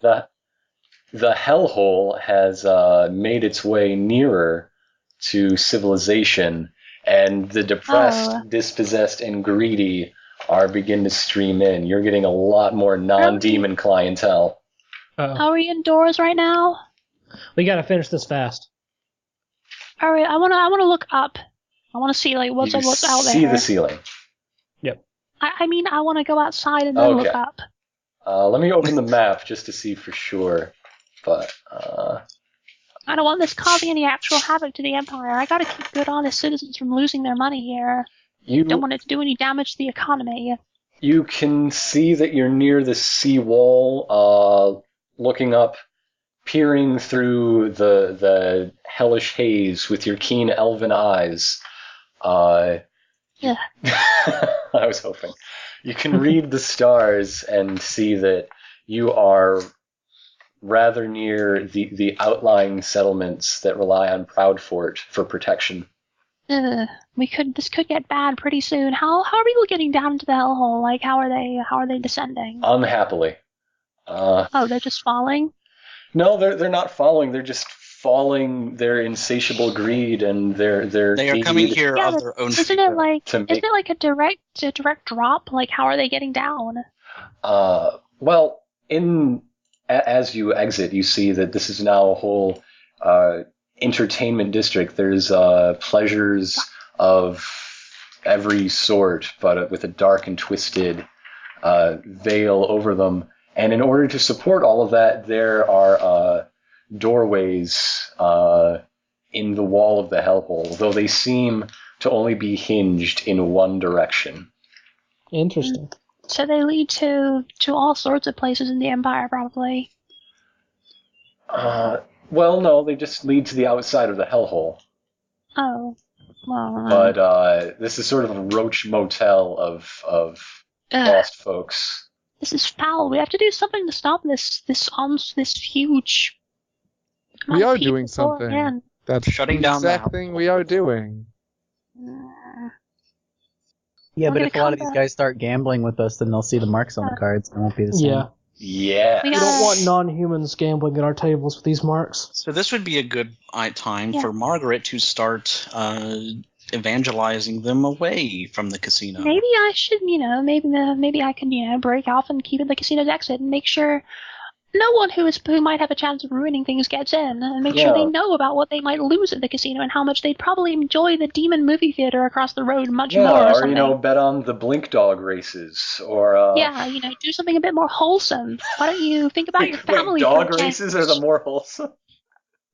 The the hellhole has made its way nearer to civilization, and the depressed, Oh, dispossessed, and greedy are beginning to stream in. You're getting a lot more are we, non-demon clientele. are we indoors right now? We gotta finish this fast. All right, I wanna look up. I wanna see like what's You out see there. the ceiling. Yep. I mean, I wanna go outside and then look Okay. up. Let me open the map just to see for sure. But I don't want this causing any actual havoc to the Empire. I gotta keep good, honest citizens from losing their money here. Don't want it to do any damage to the economy. you can see that you're near the seawall, looking up, peering through the hellish haze with your keen elven eyes. Yeah. I was hoping. You can read the stars and see that you are rather near the outlying settlements that rely on Proudfort for protection. This could get bad pretty soon. How are people getting down into the hellhole? Like, how are they descending? Unhappily. They're just falling? No, they're not falling. They're just falling their insatiable greed and their They are coming here of their own Isn't it like a direct drop? Like, how are they getting down? Well, as you exit, you see that this is now a whole entertainment district. There's pleasures of every sort, but with a dark and twisted veil over them. And in order to support all of that, there are doorways in the wall of the hellhole, though they seem to only be hinged in one direction. Interesting. So they lead to all sorts of places in the Empire, probably. Well, no, they just lead to the outside of the hellhole. Oh, well. But this is sort of a roach motel of lost folks. This is foul. We have to do something to stop this huge. We are doing something. That's shutting the down the exact thing we are doing. Yeah, We're but gonna if a lot of come these guys start gambling with us, then they'll see the marks on the cards. It won't be the same. Yeah. Yeah. We don't want non-humans gambling at our tables with these marks. So this would be a good time for Margaret to start evangelizing them away from the casino. Maybe I should, maybe I can, break off and keep at the casino's exit and make sure no one who might have a chance of ruining things gets in, and make sure they know about what they might lose at the casino and how much they'd probably enjoy the demon movie theater across the road much more. Or something. Bet on the blink dog races, or do something a bit more wholesome. Why don't you think about your family? Dog races are the more wholesome.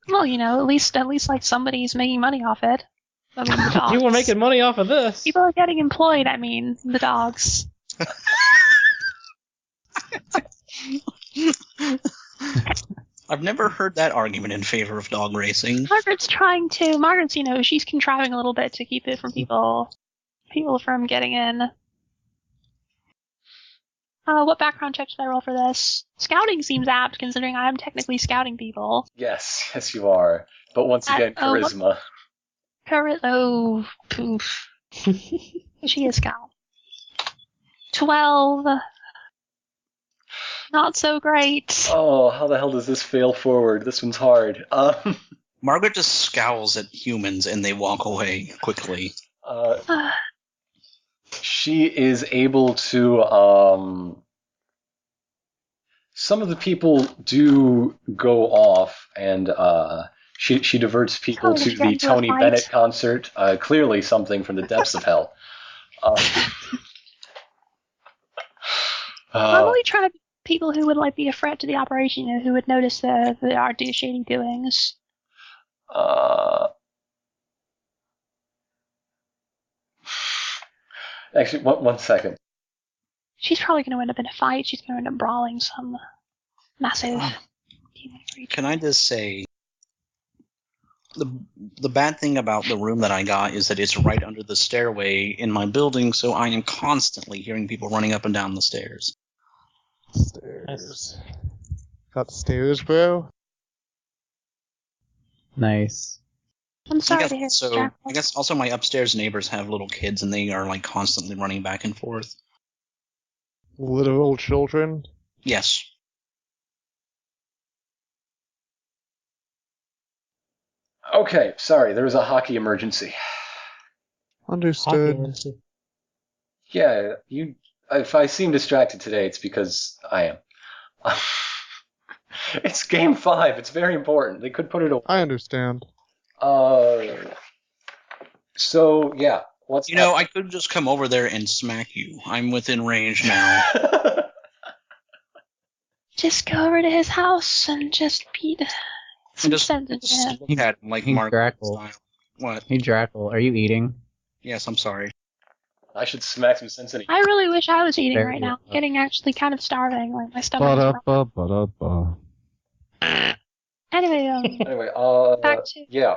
Well, at least like somebody's making money off it. I mean, the dogs. You were making money off of this. People are getting employed. I mean, the dogs. I've never heard that argument in favor of dog racing. Margaret's, she's contriving a little bit to keep it from people from getting in. What background check should I roll for this? Scouting seems apt, considering I am technically scouting people. Yes, you are. But once again, charisma. Poof. She is scout. 12. Not so great. Oh, how the hell does this fail forward? This one's hard. Margaret just scowls at humans and they walk away quickly. She is able to. Some of the people do go off, and she diverts people to the Tony Bennett concert. Clearly, something from the depths of hell. I'm only trying to people who would be a threat to the operation, who would notice our shady doings. Actually, one second. She's probably going to end up in a fight. She's going to end up brawling some massive demon creature. Can I just say, the bad thing about the room that I got is that it's right under the stairway in my building, so I am constantly hearing people running up and down the stairs. Stairs. Got stairs, bro? Nice. I'm sorry to hear that. I guess also my upstairs neighbors have little kids, and they are constantly running back and forth. Literal children? Yes. Okay, sorry, there was a hockey emergency. Understood. Yeah, if I seem distracted today, it's because I am. It's game 5. It's very important. They could put it away. I understand. So, yeah. What's I could just come over there and smack you. I'm within range now. Just go over to his house and just beat some Just sense into him. look at him like Hey, Margaret Drackle. style. What? Hey, Drackle, are you eating? Yes, I'm sorry. I should smack some sense in it. I really wish I was eating There right you now. go. I'm getting actually kind of starving. Like my stomach is Ba-da-ba-ba-da-ba. Anyway, Anyway, back to... yeah.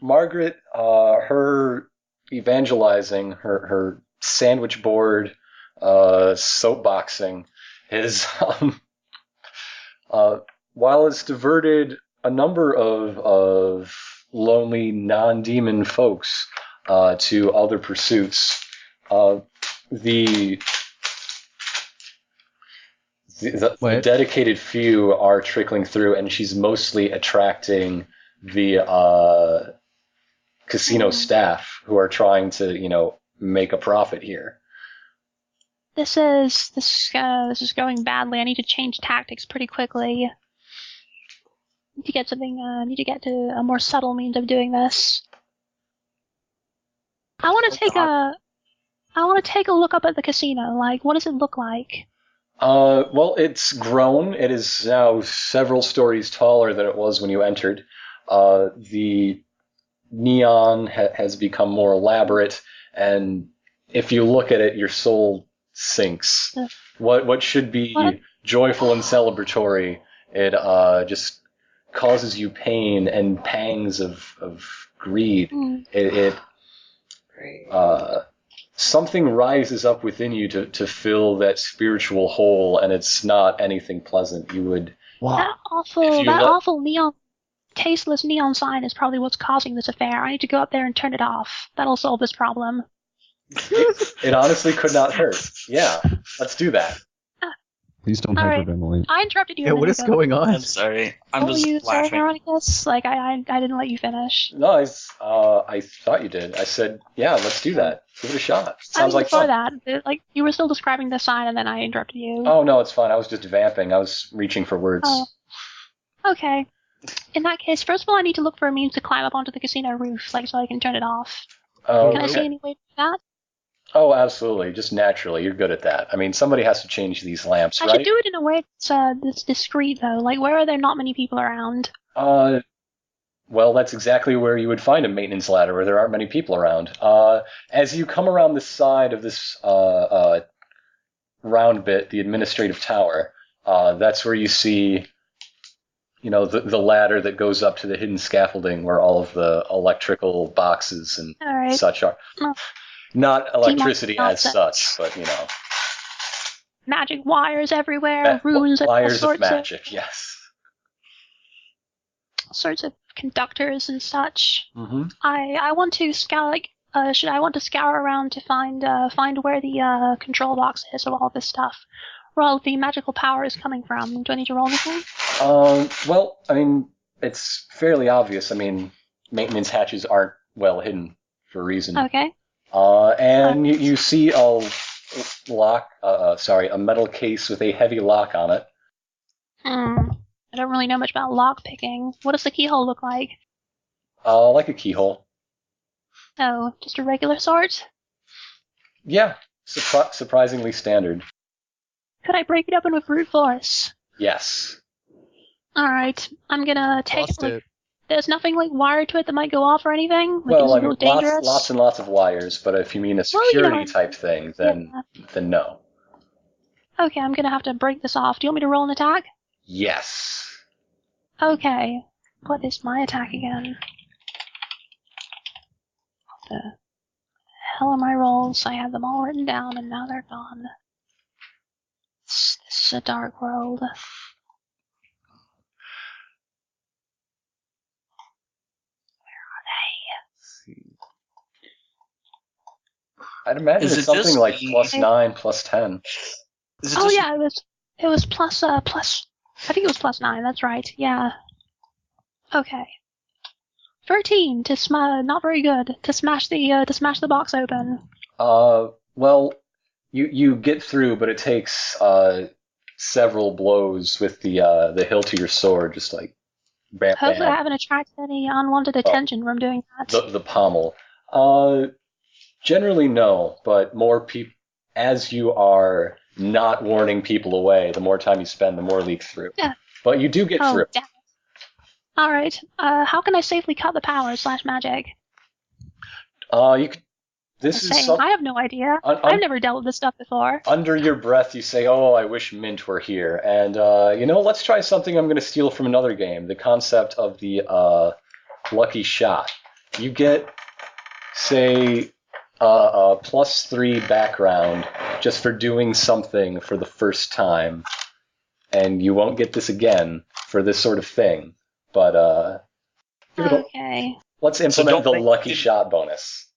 Margaret, her evangelizing, her sandwich board, soapboxing is, while it's diverted a number of lonely non-demon folks to other pursuits, the dedicated few are trickling through, and she's mostly attracting the casino staff who are trying to, make a profit here. This is going badly. I need to change tactics pretty quickly. Need to get to a more subtle means of doing this. I want to take a look up at the casino. Like, what does it look like? Well, it's grown. It is now several stories taller than it was when you entered. The neon has become more elaborate, and if you look at it, your soul sinks. What should be joyful and celebratory, it just causes you pain and pangs of greed. Something rises up within you to fill that spiritual hole, and it's not anything pleasant. You would... That awful neon, tasteless neon sign is probably what's causing this affair. I need to go up there and turn it off. That'll solve this problem. It honestly could not hurt. Yeah, let's do that. Please don't All right. hyperventilate. I interrupted you. Yeah, what is going on? I'm sorry. I'm What just were you saying, laughing. Veronicus? Like, I didn't let you finish. No, I thought you did. I said, yeah, let's do that. Give it a shot. Sounds like before fun. that, like, you were still describing the sign, and then I interrupted you. Oh, no, it's fine. I was just vamping. I was reaching for words. Oh. Okay. In that case, first of all, I need to look for a means to climb up onto the casino roof, like, so I can turn it off. Can I see any way to do that? Oh, absolutely. Just naturally. You're good at that. I mean, somebody has to change these lamps, I right? should do it in a way that's discreet, though. Like, where are there not many people around? Well, that's exactly where you would find a maintenance ladder, where there aren't many people around. As you come around the side of this round bit, the administrative tower, that's where you see, the ladder that goes up to the hidden scaffolding where all of the electrical boxes and such are. Oh. Not electricity as such, but, Magic wires everywhere, runes and all wires sorts of magic, yes. Sorts of conductors and such. Mm-hmm. I want to scour, I want to scour around to find where the control box is of all this stuff, where all the magical power is coming from. Do I need to roll anything? Well, I mean, it's fairly obvious. I mean, maintenance hatches aren't well hidden for a reason. Okay. And you see a metal case with a heavy lock on it. I don't really know much about lock picking. What does the keyhole look like? Like a keyhole. Oh, just a regular sort? Yeah, surprisingly standard. Could I break it open with brute force? Yes. Alright, I'm gonna take Bust it. it. There's nothing wired to it that might go off or anything? Well, is I it mean, real dangerous? lots and lots of wires, but if you mean a security type thing, then no. Okay, I'm gonna have to break this off. Do you want me to roll an attack? Yes. Okay. What is my attack again? What the hell are my rolls? I had them all written down and now they're gone. This is a dark world. I'd imagine it's something like +9, +10. Oh yeah, it was plus, I think it was +9, that's right, yeah. Okay. 13 to not very good to smash the box open. Well, you get through, but it takes several blows with the hilt of your sword, just like bam, Hopefully, bam. I haven't attracted any unwanted attention from doing that. The pommel. Generally no, but more people, as you are not warning people away, the more time you spend, the more leak through. Yeah. But you do get through. Damn it. All right. How can I safely cut the power / magic? You could. This is I have no idea. I've never dealt with this stuff before. Under your breath, you say, "Oh, I wish Mint were here." And let's try something I'm going to steal from another game. The concept of the lucky shot. You get, say, a +3 background just for doing something for the first time, and you won't get this again for this sort of thing. But Okay. Let's implement the lucky shot bonus.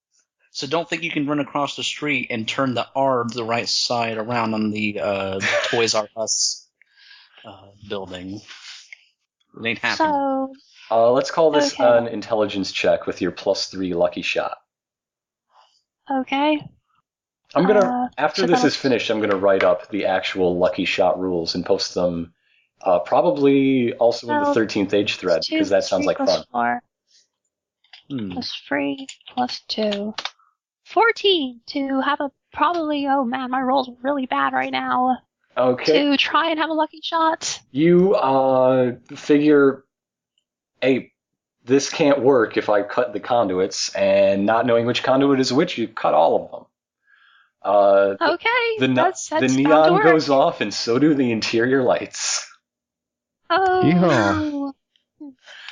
So don't think you can run across the street and turn the R the right side around on the Toys R Us building. It ain't happening. So, let's call this an intelligence check with your +3 lucky shot. Okay. I'm gonna after this is finished, I'm gonna write up the actual lucky shot rules and post them probably also in the 13th Age thread, because that sounds like fun. 4. +3 +2. 14 to have a probably, oh man, my roll's really bad right now. Okay. To try and have a lucky shot. You figure, hey, this can't work if I cut the conduits, and not knowing which conduit is which, you cut all of them. Okay, the neon goes off, and so do the interior lights. Oh. Yeehaw.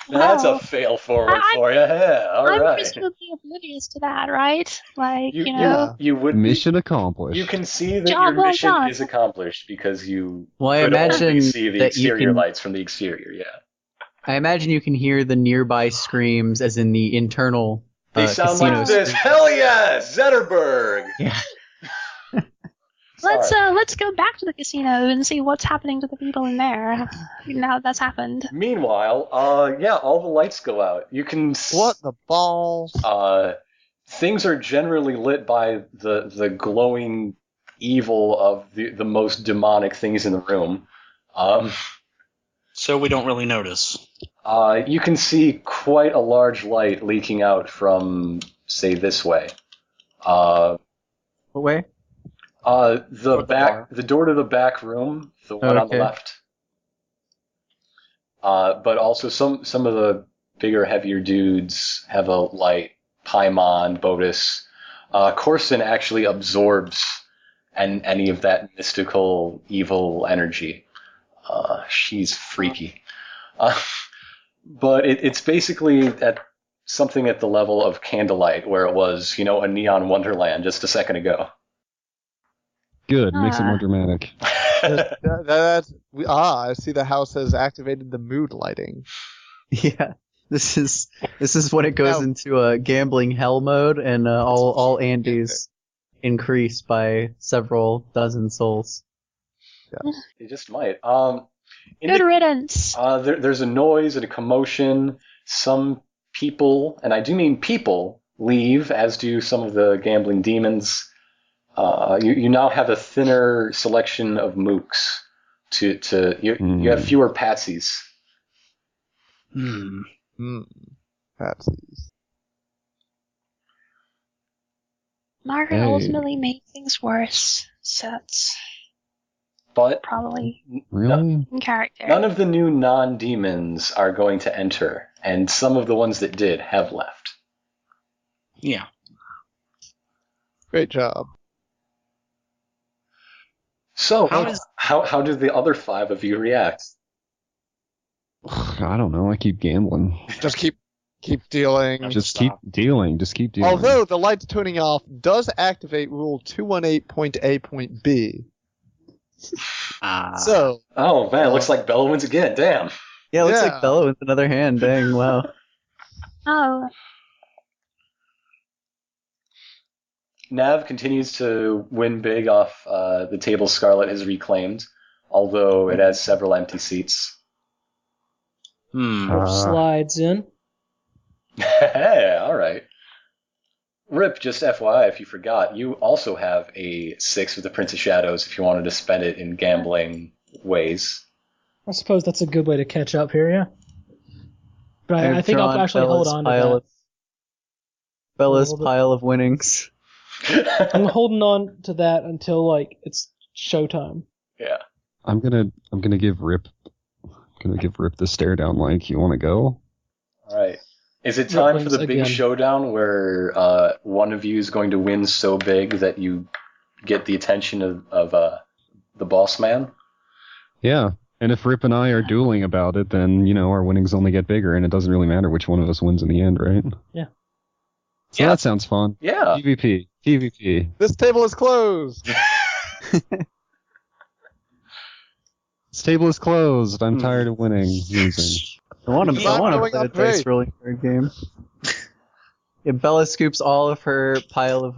That's a fail forward for you. Yeah, all right. I'm presumably oblivious to that, right? Like, you would mission accomplished. You can see that your mission is accomplished because you could only see the exterior lights from the exterior. Yeah. I imagine you can hear the nearby screams, as in the internal. They sound like this. Hell yes, Zetterberg. Yeah. Let's go back to the casino and see what's happening to the people in there now that's happened. Meanwhile, all the lights go out. You can what the balls? Things are generally lit by the glowing evil of the most demonic things in the room. So we don't really notice. You can see quite a large light leaking out from, say, this way. What way? The door to the back room, the one on the left. But also some of the bigger, heavier dudes have a light. Paimon, Bodis. Corson actually absorbs any of that mystical, evil energy. She's freaky. But it's basically at something at the level of Candlelight, where it was, a neon wonderland just a second ago. Good, makes it more dramatic. I see the house has activated the mood lighting. Yeah, this is when it goes into a gambling hell mode, and all Andes increase by several dozen souls. Yeah. You just might. Good riddance. There's a noise and a commotion. Some people, and I do mean people, leave, as do some of the gambling demons. You now have a thinner selection of mooks. You have fewer patsies. Patsies. Margaret ultimately made things worse, so it's probably really in character. None of the new non-demons are going to enter, and some of the ones that did have left. Yeah. Great job. So, how did the other 5 of you react? I don't know. I keep gambling. Just keep dealing. Just keep dealing. Although the lights tuning off does activate Rule 218.A.B. So. Oh man, it looks like Bella wins again. Damn. Yeah, it looks like Bella with another hand. Dang, wow. Oh. Nav continues to win big off the table Scarlet has reclaimed, although it has several empty seats. Slides in. All right. Rip, just FYI, if you forgot, you also have a 6 with the Prince of Shadows if you wanted to spend it in gambling ways. I suppose that's a good way to catch up here, yeah. But I I've think I'll drawn actually hold on to that. Bella's pile of winnings. I'm holding on to that until like it's showtime. Yeah. I'm gonna give Rip the stare down like, you wanna go? All right. Is it time for the big again. showdown where one of you is going to win so big that you get the attention of the boss man? Yeah. And if Rip and I are dueling about it, then, our winnings only get bigger, and it doesn't really matter which one of us wins in the end, right? Yeah. So that sounds fun. Yeah. PvP. This table is closed. This table is closed. I'm tired of losing. I want to going play a up dice great. rolling card game. Yeah, Bella scoops all of her pile of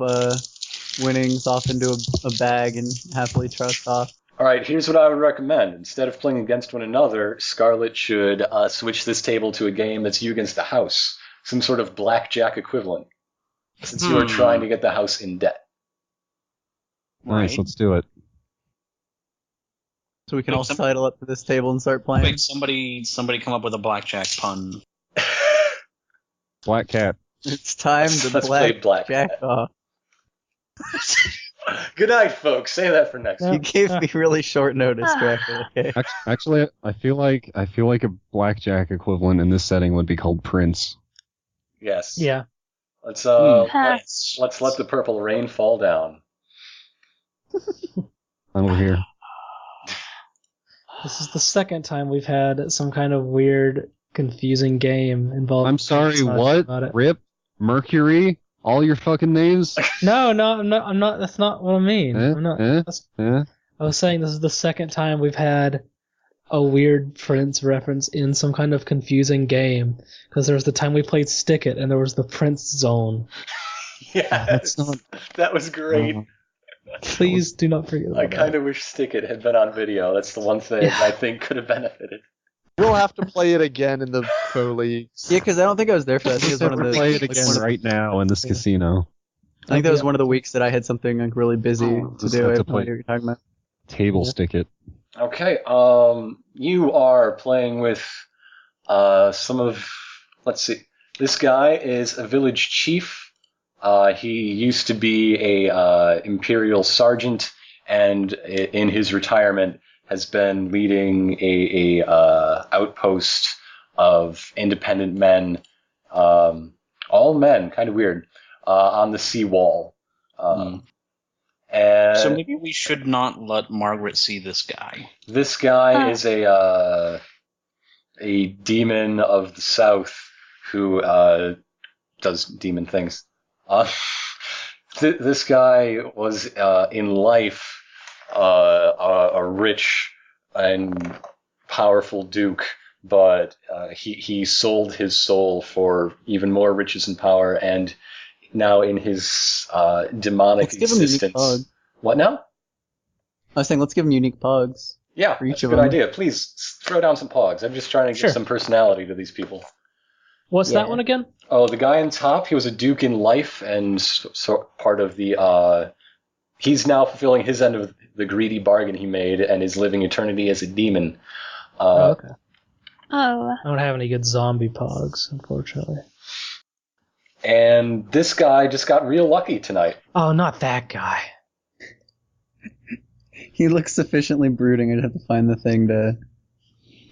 winnings off into a bag and happily trusts off. All right, here's what I would recommend. Instead of playing against one another, Scarlet should switch this table to a game that's you against the house. Some sort of blackjack equivalent. Since you are trying to get the house in debt. Nice, Right. let's do it. So we can No, all some- sidle up to this table and start playing. Quick, somebody come up with a blackjack pun. Black cat. It's time to Let's play blackjack off. Good night, folks. Say that for next Yeah. week. You gave me really short notice, Dracula. Okay. Actually, I feel like a blackjack equivalent in this setting would be called Prince. Yes. Yeah. Let's Yes. let's let the purple rain fall down. Over here. This is the second time we've had some kind of weird, confusing game involving. I'm sorry, what? About it. Rip? Mercury? All your fucking names? No, I'm not. That's not what I mean. I'm not. Eh? I was saying this is the second time we've had a weird Prince reference in some kind of confusing game. Because there was the time we played Stick It, and there was the Prince Zone. Yeah, That's not. that was great. Please do not forget about I kind of wish Stick It had been on video. That's the one thing Yeah. I think could have benefited. We'll have to play it again in the pro leagues. Yeah, because I don't think I was there for that. I think it was one of the. Play it again right now in this casino. I think that was one of the weeks that I had something like really busy to just do. have I to have no play. idea what you're talking about. Table stick it. Okay, you are playing with some of. Let's see. This guy is a village chief. He used to be a imperial sergeant, and in his retirement has been leading a outpost of independent men, all men, kind of weird, on the seawall. And So maybe we should not let Margaret see this guy. this guy is a demon of the south who does demon things. This guy was in life a rich and powerful duke, but he sold his soul for even more riches and power, and now in his demonic Let's give him unique existence. pug. What now? I was saying, let's give him unique pugs. Yeah, For each that's a of good them. idea. Please throw down some pogs. I'm just trying to give Sure. some personality to these people. What's Yeah. that one again? Oh, the guy on top, he was a duke in life, and so part of the. He's now fulfilling his end of the greedy bargain he made, and is living eternity as a demon. Okay. Oh, I don't have any good zombie pogs, unfortunately. And this guy just got real lucky tonight. Oh, not that guy. He looks sufficiently brooding. I'd have to find the thing to.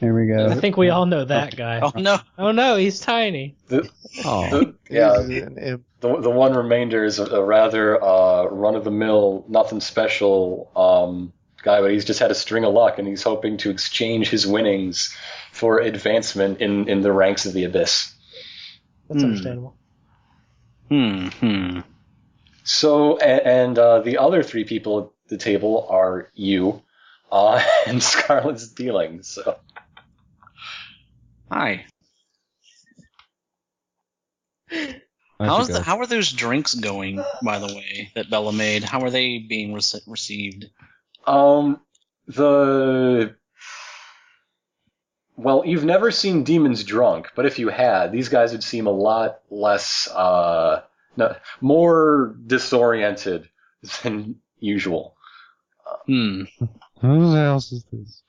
There we go. I think we all know that guy. Oh no! Oh no, he's tiny. Yeah, the one remainder is a rather run-of-the-mill, nothing special guy, but he's just had a string of luck, and he's hoping to exchange his winnings for advancement in the ranks of the Abyss. That's understandable. So, and the other three people at the table are you and Scarlet's dealing. So, Hi. I should go. How are those drinks going, by the way, that Bella made? How are they being received? the Well, you've never seen demons drunk, but if you had, these guys would seem a lot less, more disoriented than usual. Who the else is this?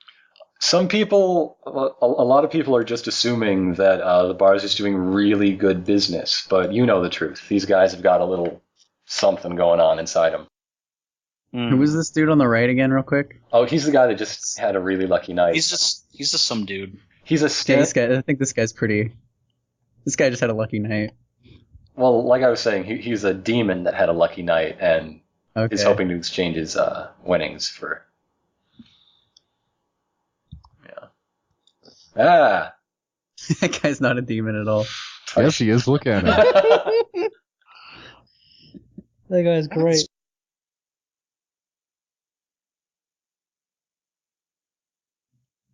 Some people, a lot of people are just assuming that the bar is just doing really good business, but you know the truth. These guys have got a little something going on inside them. Who was this dude on the right again, real quick? Oh, he's the guy that just had a really lucky night. He's just some dude. He's a Yeah, this guy. I think this guy's pretty. This guy just had a lucky night. Well, like I was saying, he's a demon that had a lucky night and is hoping to exchange his winnings for. Yeah. Ah. That guy's not a demon at all. Yes, he is. Look at him. That guy's great.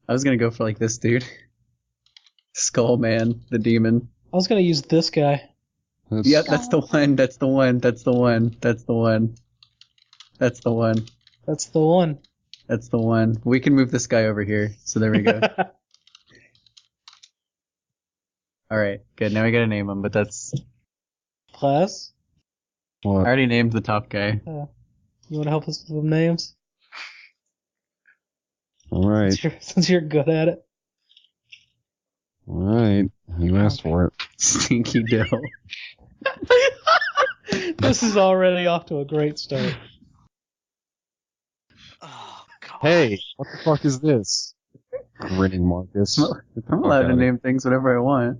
I was gonna go for like this dude. Skull Man, the demon. I was gonna use this guy. Yep, that's the one. That's the one. That's the one. That's the one. That's the one. That's the one. That's the one. We can move this guy over here. So there we go. All right, good. Now we gotta name him, but that's. Class? I What? already named the top guy. You want to help us with the names? All right. Since you're good at it. All right. You asked for it. Stinky Dill. This is already off to a great start. Oh god. Hey, what the fuck is this? Grinning Marcus. I'm allowed to name things whatever I want.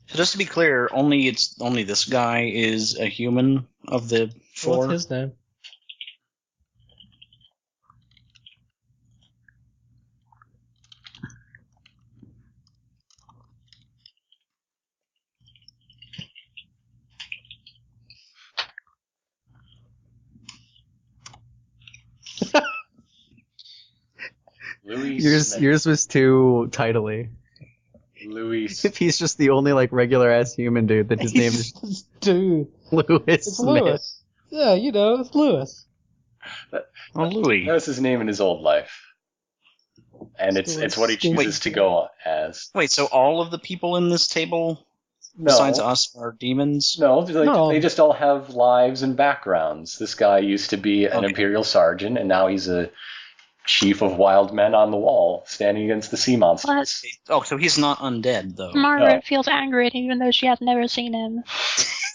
So just to be clear, only this guy is a human of the four. What's his name? Louis Smith. Yours was too titly. Louis. If he's just the only like regular ass human dude that his name is Dude. Louis It's Smith. Lewis. Yeah, you know, it's Lewis. Oh, Louis. That was his name in his old life. And it's what he chooses to go as. Wait, so all of the people in this table, No. besides us, are demons? No, No. they just all have lives and backgrounds. This guy used to be an Okay. Imperial Sergeant, and now he's a chief of wild men on the wall, standing against the sea monsters. Oh, so he's not undead, though. Margaret No. feels angry at him even though she has never seen him.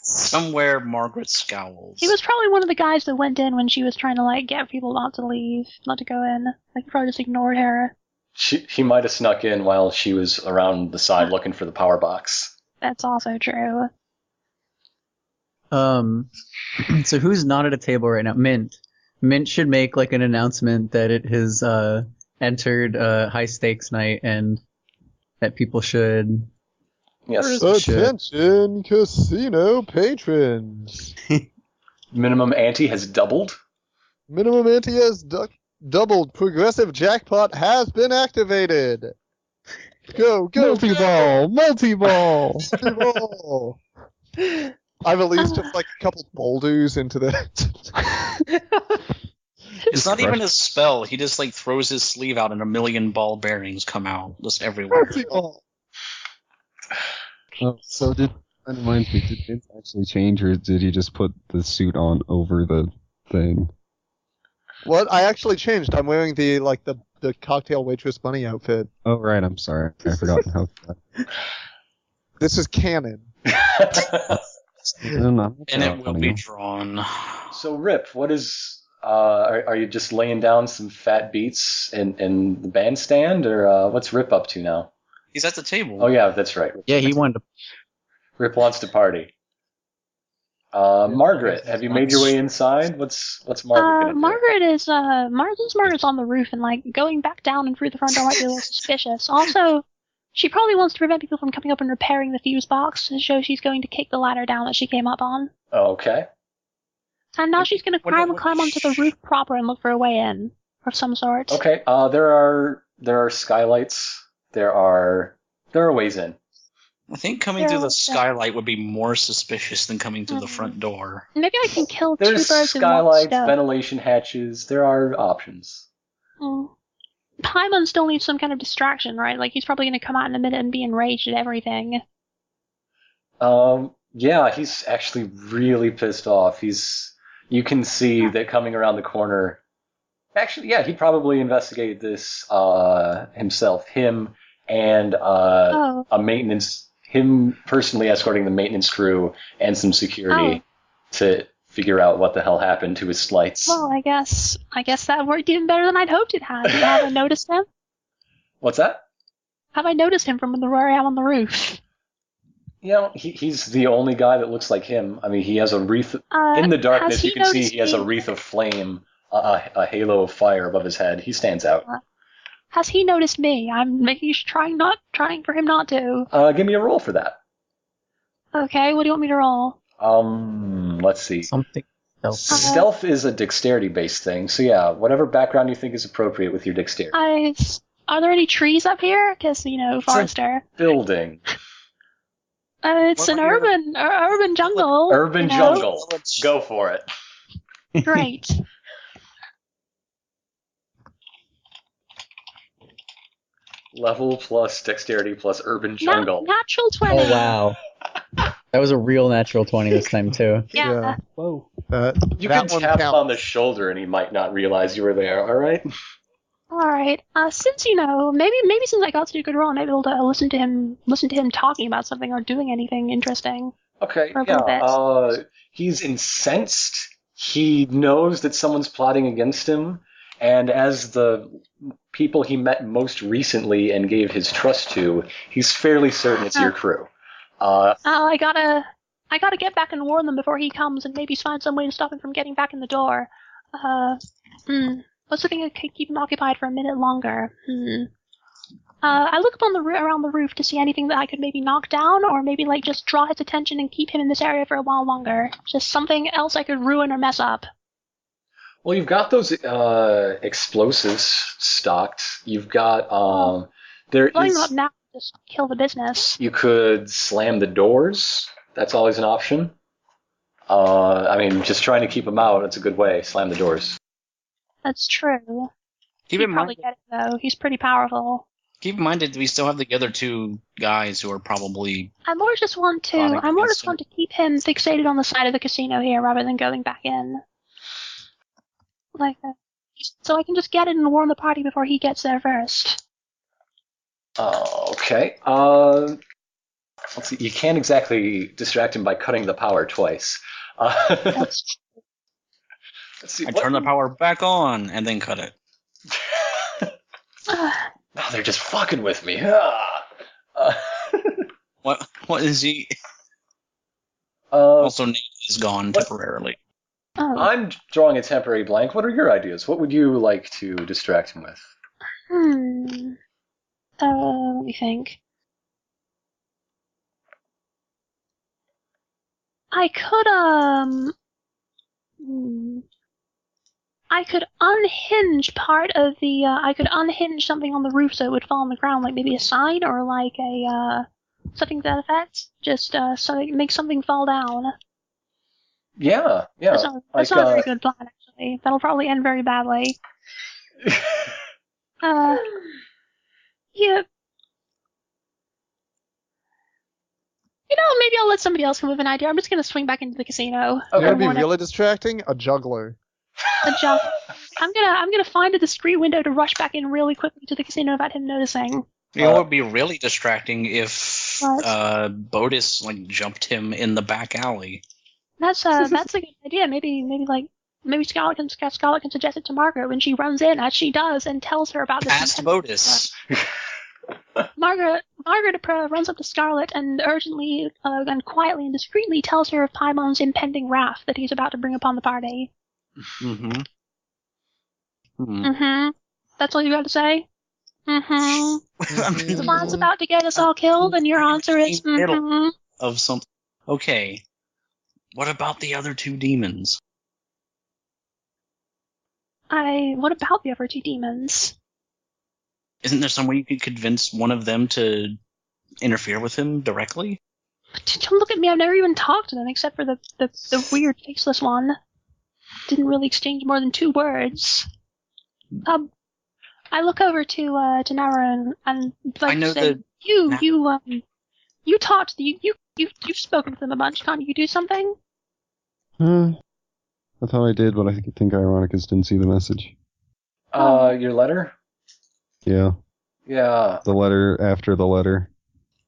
Somewhere Margaret scowls. He was probably one of the guys that went in when she was trying to like get people not to leave, not to go in. Like he probably just ignored her. He might have snuck in while she was around the side looking for the power box. That's also true. So who's not at a table right now? Mint. Mint should make like an announcement that it has entered high stakes night and that people should. Yes. Attention, casino patrons. Minimum ante has doubled. Minimum ante has doubled. Progressive jackpot has been activated. Go, go, Multi-ball! Multi-ball! go! I've at least just like a couple boulders into that. It's not even a spell. He just like throws his sleeve out and a million ball bearings come out just everywhere. Multi-ball. Oh, so that reminds me, did Vince actually change, or did he just put the suit on over the thing? What? I actually changed. I'm wearing the cocktail waitress bunny outfit. Oh, right, I'm sorry. I forgot how. This is canon. And it will be drawn. So, Rip, what is... are you just laying down some fat beats in the bandstand, or what's Rip up to now? He's at the table. Oh, yeah, that's right. Yeah, he wanted to. Rip wants to party. Margaret, have you made your way inside? What's Margaret gonna do? Margaret's on the roof and like going back down and through the front door might be a little suspicious. Also, she probably wants to prevent people from coming up and repairing the fuse box to show she's going to kick the ladder down that she came up on. Okay. And now she's going to climb onto the roof proper and look for a way in of some sort. Okay. There are skylights. There are ways in. I think coming through the skylight would be more suspicious than coming through the front door. Maybe I can kill two There's birds with one skylights, stone. ventilation hatches. There are options. Mm. Paimon still needs some kind of distraction, right? Like, he's probably going to come out in a minute and be enraged at everything. Yeah, he's actually really pissed off. You can see that coming around the corner. Actually, yeah, he'd probably investigate this himself. Him and him personally escorting the maintenance crew and some security to figure out what the hell happened to his slights. Well, I guess that worked even better than I'd hoped it had. Have I noticed him? What's that? Have I noticed him from where I am on the roof? You know, he's the only guy that looks like him. I mean, he has a wreath in the darkness. You can see he has a wreath of flame, a halo of fire above his head. He stands out. Has he noticed me? I'm trying for him not to. Give me a roll for that. Okay, what do you want me to roll? Let's see. Something. Stealth is a dexterity-based thing, so yeah, whatever background you think is appropriate with your dexterity. Are there any trees up here? Because, forester. Building. It's an urban jungle. Urban jungle. Go for it. Great. Level plus dexterity plus urban jungle. Natural 20. Oh, wow. That was a real natural 20 this time, too. Yeah. Whoa. You can tap him on the shoulder and he might not realize you were there, alright? Alright. Since, maybe since I got such a good roll, I'm able to listen to him talking about something or doing anything interesting. Okay, yeah. He's incensed. He knows that someone's plotting against him, and as the people he met most recently and gave his trust to, he's fairly certain it's your crew. I gotta get back and warn them before he comes and maybe find some way to stop him from getting back in the door. What's the thing that could keep him occupied for a minute longer? I look up around the roof to see anything that I could maybe knock down, or maybe just draw his attention and keep him in this area for a while longer. Just something else I could ruin or mess up. Well, you've got those explosives stocked. You've got blowing them up now just kill the business. You could slam the doors. That's always an option. Just trying to keep them out. It's a good way. Slam the doors. That's true. Keep in mind, probably get it though. He's pretty powerful. Keep in mind that we still have the other two guys who are probably. I more just want to keep him fixated on the side of the casino here rather than going back in. So I can just get it and warn the party before he gets there first. Okay. Let's see. You can't exactly distract him by cutting the power twice. That's true. Let's see. Turn the power back on and then cut it. No, they're just fucking with me. What is he? Also, Nate is gone temporarily. Oh. I'm drawing a temporary blank. What are your ideas? What would you like to distract him with? Let me think. I could unhinge part of the, I could unhinge something on the roof so it would fall on the ground, like maybe a sign or something to that effect. Just, make something fall down. Yeah. That's not a very good plan, actually. That'll probably end very badly. Yeah. Maybe I'll let somebody else come with an idea. I'm just gonna swing back into the casino. Okay. It'd be really distracting. A juggler. I'm gonna find a discreet window to rush back in really quickly to the casino without him noticing. It would be really distracting if Bodis jumped him in the back alley. That's a good idea. Maybe Scarlet can suggest it to Margaret when she runs in, as she does, and tells her about this. Past Bodis. Margaret runs up to Scarlet and urgently and quietly and discreetly tells her of Paimon's impending wrath that he's about to bring upon the party. That's all you got to say? The plan's about to get us all killed, and your answer is of something. Okay. What about the other two demons? What about the other two demons? Isn't there some way you could convince one of them to interfere with him directly? Don't look at me. I've never even talked to them except for the weird faceless one. Didn't really exchange more than 2 words. I look over to Nara and I know say, that you talked, you've spoken to them a bunch. Can't you do something? I thought I did, but I think Ironicus didn't see the message. Your letter? Yeah. Yeah. The letter after the letter.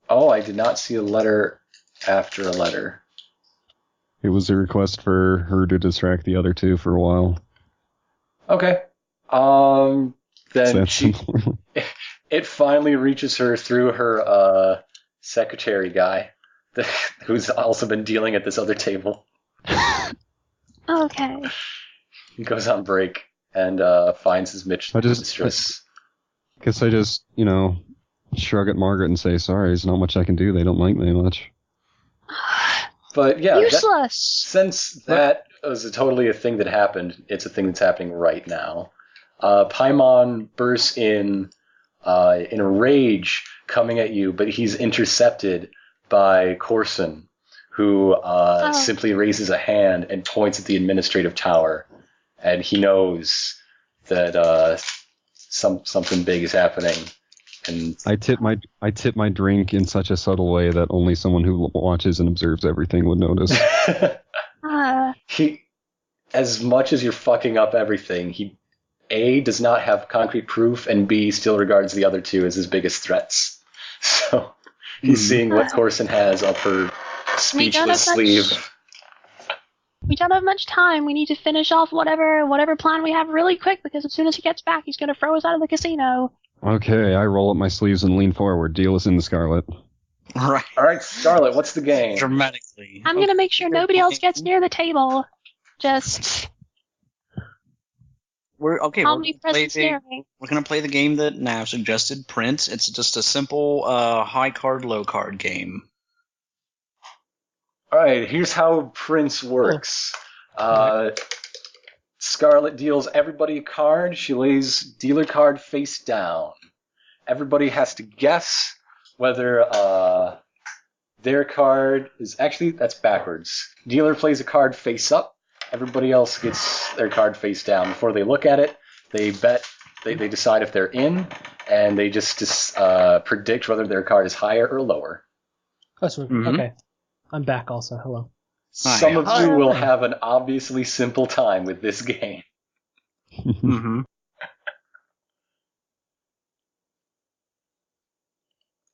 Oh, I did not see a letter after a letter. It was a request for her to distract the other two for a while. Okay. Then it finally reaches her through her secretary guy, who's also been dealing at this other table. Okay. He goes on break and finds his mistress. Guess I just, shrug at Margaret and say, sorry, there's not much I can do. They don't like me much. But yeah, useless. Since that was totally a thing that happened, it's a thing that's happening right now. Paimon bursts in a rage, coming at you, but he's intercepted by Corson, who simply raises a hand and points at the administrative tower, and he knows that something big is happening. And I tip my drink in such a subtle way that only someone who watches and observes everything would notice. He, as much as you're fucking up everything, he A, does not have concrete proof, and B, still regards the other two as his biggest threats. So he's seeing what Corson has up her speechless sleeve. We don't have much time. We need to finish off whatever plan we have really quick, because as soon as he gets back, he's going to throw us out of the casino. Okay, I roll up my sleeves and lean forward. Deal us in, Scarlet. Right. All right, Scarlet, what's the game? Dramatically. I'm going to make sure nobody else gets near the table. Just... We're going to play the game that Nav suggested, Prince. It's just a simple high card, low card game. All right, here's how Prince works. Scarlet deals everybody a card. She lays dealer card face down. Everybody has to guess whether their card is... Actually, that's backwards. Dealer plays a card face up. Everybody else gets their card face down. Before they look at it, they bet. They decide if they're in, and they just predict whether their card is higher or lower. Oh, so, okay. I'm back also. Hello. Some of you will have an obviously simple time with this game. Mm-hmm.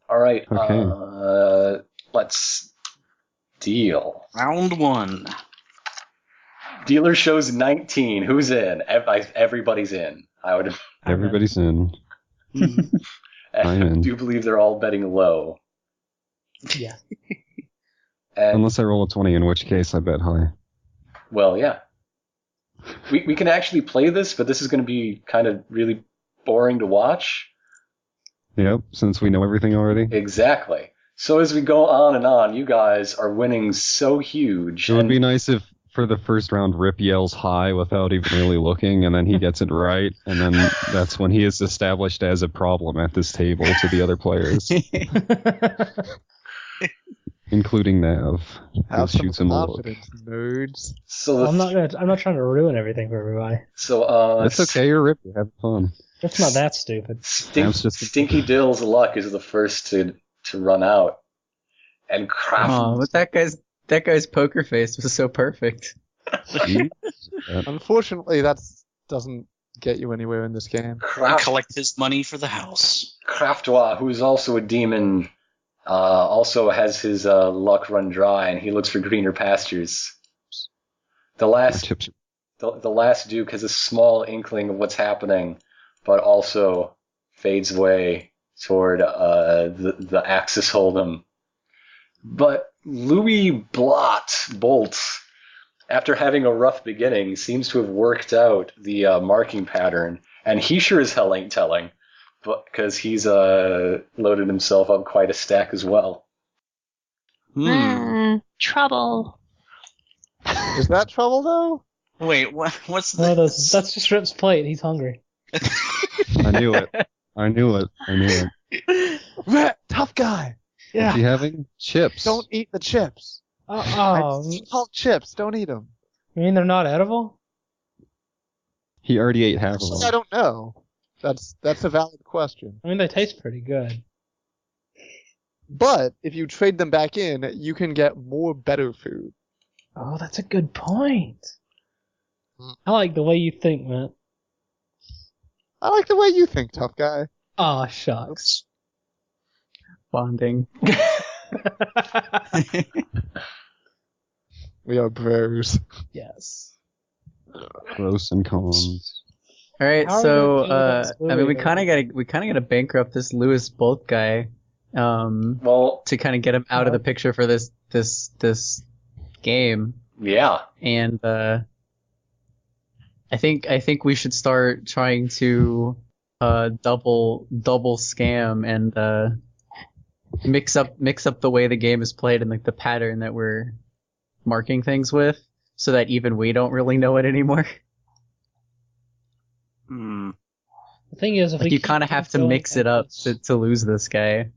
All right. Okay. Let's deal. Round one. Dealer shows 19. Who's in? Everybody's in. Everybody's in. I'm in. I do believe they're all betting low. Yeah. Unless I roll a 20, in which case I bet high. Well, yeah. We can actually play this, but this is going to be kind of really boring to watch. Yep, since we know everything already. Exactly. So as we go on and on, you guys are winning so huge. It would be nice if for the first round Rip yells high without even really looking, and then he gets it right, and then that's when he is established as a problem at this table to the other players. Including Nav. Have some shoots him a look. confidence, nerds. So I'm not trying to ruin everything for everybody. So It's okay, you're Rip, you're having fun. It's not that stupid. Stinky Dill's luck is the first to run out. And Kraft. Oh, but that guy's poker face was so perfect. Unfortunately, that doesn't get you anywhere in this game. Collect his money for the house. Kraftois, who's also a demon, also has his luck run dry, and he looks for greener pastures. The last Duke has a small inkling of what's happening, but also fades away toward the Axis Hold'em. But Louis Bolt, after having a rough beginning, seems to have worked out the marking pattern, and he sure as hell ain't telling, because he's loaded himself up quite a stack as well. Trouble. Is that trouble, though? Wait, what's No, this? that's just Rip's plate. He's hungry. I knew it. Rat, tough guy. Yeah. What's he having? Chips. Don't eat the chips. Oh, Salt chips. Don't eat them. you mean they're not edible? He already ate half of them. I don't know. That's a valid question. I mean, they taste pretty good. But if you trade them back in, you can get more better food. Oh, that's a good point. I like the way you think, man. I like the way you think, tough guy. Aw, shucks. Bonding. We are bros. Yes. Pros and cons. All right, How are so we gonna do I mean, we this, kind of gotta bankrupt this Lewis Bolt guy, Well, to kind of get him out of the picture for this game. yeah. And I think we should start trying to double scam and mix up the way the game is played and like the pattern that we're marking things with, so that even we don't really know it anymore. Hmm. The thing is, if Like we you kind of have to going mix it like up this- to lose this guy.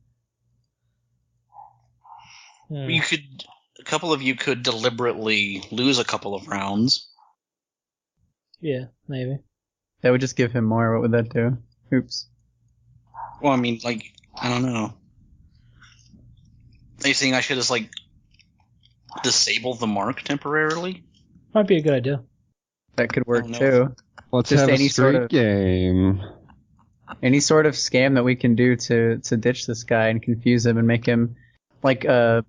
You could, a couple of you could deliberately lose a couple of rounds. Yeah, maybe. That would just give him more. What would that do? Oops. Well, I mean, like, I don't know. Are you saying I should just, like, disable the mark temporarily? Might be a good idea. That could work Oh, no. too. Let's Just have any a sort straight of- game. Any sort of scam that we can do to ditch this guy and confuse him and make him bet Oh.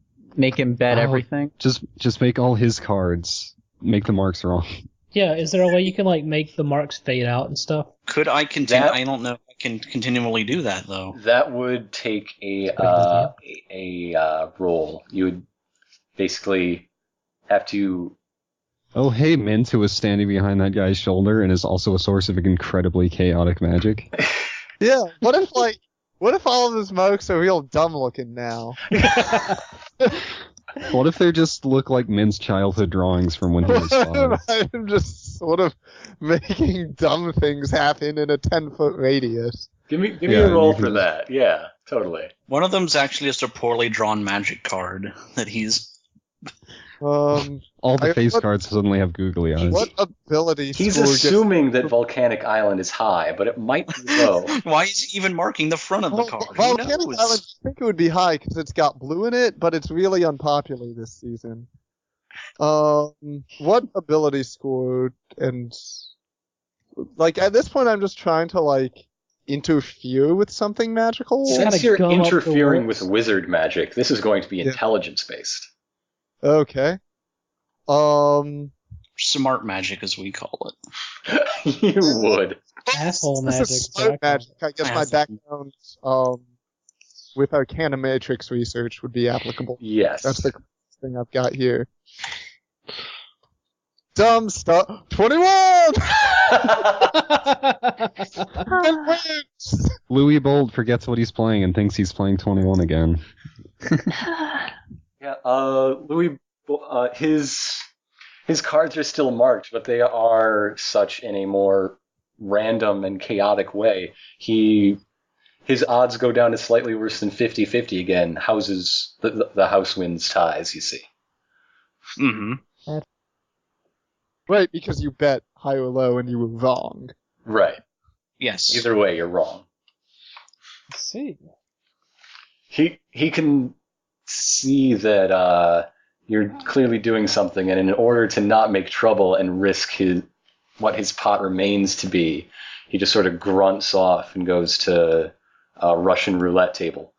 everything. Just make all his cards. Make the marks wrong. Yeah, is there a way you can like make the marks fade out and stuff? Could I continue? That- I don't know if I can continually do that, though. That would take a roll. You would basically have to. Oh, hey, Mint, who was standing behind that guy's shoulder and is also a source of incredibly chaotic magic. Yeah, what if all of his marks are real dumb looking now? What if they just look like Mint's childhood drawings from when he was 5? I'm just sort of making dumb things happen in a 10-foot radius. Give me Yeah, a roll you can for that. Yeah, totally. One of them's actually just a poorly drawn magic card that he's. All the face what- cards suddenly have googly eyes. What ability He's score gets- assuming that Volcanic Island is high, but it might be low. Why is he even marking the front of the card? Who Volcanic knows? Island, I think it would be high because it's got blue in it, but it's really unpopular this season. What ability score and like at this point I'm just trying to like interfere with something magical. Gotta Since you're gum up the interfering works. with wizard magic, this is going to be Yeah. intelligence based. Okay. Smart magic, as we call it. You would. Asshole This magic. is smart Jackal. magic. I guess my Asshole. background with Arcana Matrix research would be applicable. Yes. That's the thing I've got here. Dumb stuff. 21! And wins! Louis Bold forgets what he's playing and thinks he's playing 21 again. Yeah, Louis, his cards are still marked, but they are such in a more random and chaotic way. His odds go down to slightly worse than 50-50 again. The house wins ties, you see. Mm-hmm. Right, because you bet high or low and you were wrong. Right. Yes. Either way, you're wrong. Let's see. He can see that you're clearly doing something, and in order to not make trouble and risk what his pot remains to be, he just sort of grunts off and goes to a Russian roulette table.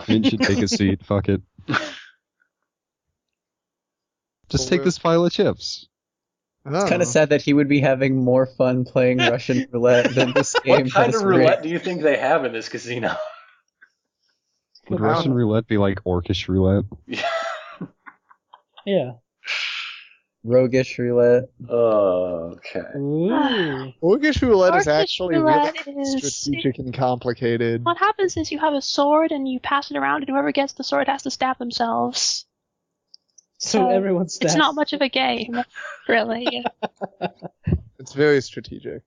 Mint should take a seat. Fuck it. Just take this pile of chips. It's kind of sad that he would be having more fun playing Russian roulette than this game What kind has of roulette rigged. do you think they have in this casino? Would Russian roulette be like orcish roulette? Yeah. Roguish roulette. Okay. Ooh. Orcish roulette is Orcish actually roulette really is- strategic and complicated. What happens is you have a sword and you pass it around, and whoever gets the sword has to stab themselves. So everyone's It's not much of a game, really. It's very strategic.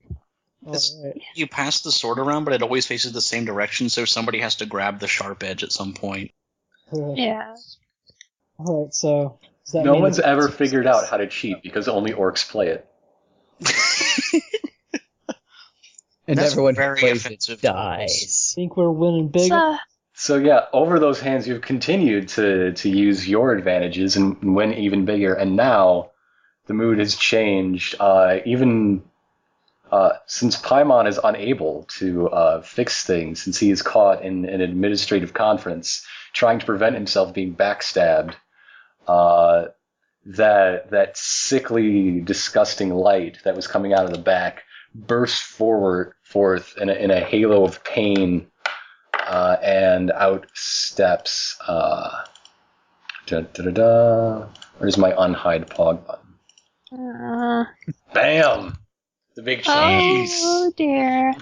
Alright. You pass the sword around, but it always faces the same direction, so somebody has to grab the sharp edge at some point. Yeah. Alright, so does that No mean one's it's- ever figured out how to cheat because only orcs play it. And That's everyone who very plays it offensive. dies. Think we're winning big? So yeah, over those hands, you've continued to use your advantages and win even bigger. And now the mood has changed. Even since Paimon is unable to fix things, since he is caught in an administrative conference trying to prevent himself being backstabbed, that sickly, disgusting light that was coming out of the back burst forth in a halo of pain, and out steps. Where's my unhide pog button? Bam! The big cheese. Oh dear.